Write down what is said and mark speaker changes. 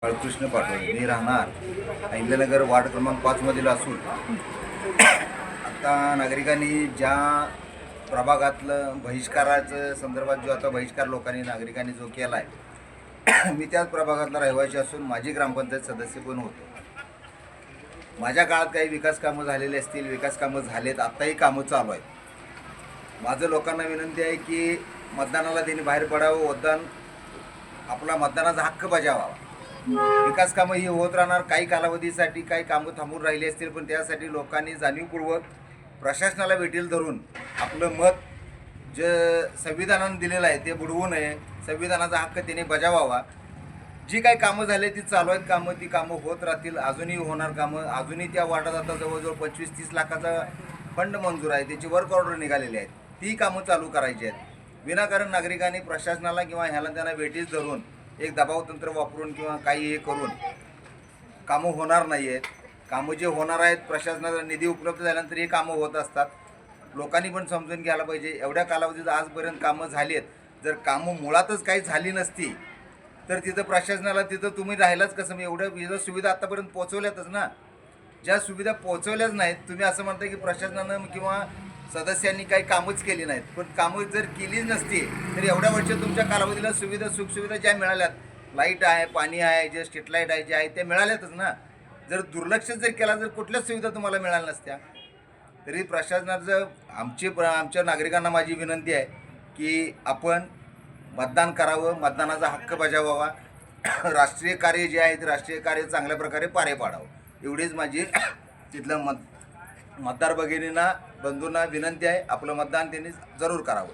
Speaker 1: बाळकृष्ण पाटोळे, मी राहणार अहिल्यानगर वार्ड क्रमांक 5 मधील असून आता नागरिकांनी ज्या प्रभागातलं बहिष्काराचं संदर्भात जो आता बहिष्कार नागरिकांनी जो केला आहे मी त्याच प्रभागातला रहिवासी असून माझी ग्रामपंचायत सदस्य पण होतो. माझ्या काळात काही विकास कामं झालेली असतील, विकास कामं झालेत, आत्ताही कामं चालू आहेत. माझं लोकांना विनंती आहे की मतदानाला त्यांनी बाहेर पडावं, आपला मतदानाचा हक्क बजावावा. विकास कामं ही होत राहणार, काही कालावधीसाठी काही कामं थांबून राहिली असतील, पण त्यासाठी लोकांनी जाणीवपूर्वक प्रशासनाला वेटील धरून आपलं मत जे संविधानानं दिलेलं आहे ते बुडवू नये, संविधानाचा हक्क त्याने बजावावा. जी काही कामं झाली ती चालू आहेत कामं, ती कामं होत राहतील, अजूनही होणार कामं. अजूनही त्या वार्डात आता जवळजवळ 25-30 लाखाचा फंड मंजूर आहे, त्याची वर्क ऑर्डर निघालेली आहेत, ती कामं चालू करायची आहेत. विनाकारण नागरिकांनी प्रशासनाला किंवा ह्याला त्यांना वेटीस धरून एक दबाव तंत्र वापरून किंवा काही हे करून कामं होणार नाही आहेत. कामं जे होणार आहेत, प्रशासनाचा निधी उपलब्ध झाल्यानंतर हे कामं होत असतात. लोकांनी पण समजून घ्यायला पाहिजे. एवढ्या कालावधीत आजपर्यंत कामं झाली आहेत, जर कामं मुळातच काही झाली नसती तर तिथं प्रशासनाला तिथं तुम्ही राहिलाच कसं? मी एवढ्या सुविधा आत्तापर्यंत पोहोचवल्यातच ना. ज्या सुविधा पोहोचवल्याच नाहीत, तुम्ही असं म्हणता की प्रशासनानं किंवा सदस्यांनी काही कामच केली नाहीत. पण कामं जर केलीच नसती तर एवढ्या वर्ष तुमच्या कालावधीला सुविधा सुखसुविधा ज्या मिळाल्यात, लाईट आहे, पाणी आहे, जे स्ट्रीट लाईट आहे, जे आहे ते मिळाल्यातच ना. जर दुर्लक्ष जर केला तर कुठल्याच सुविधा तुम्हाला मिळाल्या नसत्या. तरी प्रशासनाचं आमच्या नागरिकांना माझी विनंती आहे की आपण मतदान करावं, मतदानाचा हक्क बजावावा, राष्ट्रीय कार्य जे आहे ते राष्ट्रीय कार्य चांगल्या प्रकारे पार पाडावं, एवढीच माझी तिथलं मतदार भगिनींना बंधूंना विनंती आहे. आपलं मतदान त्यांनी जरूर करावं.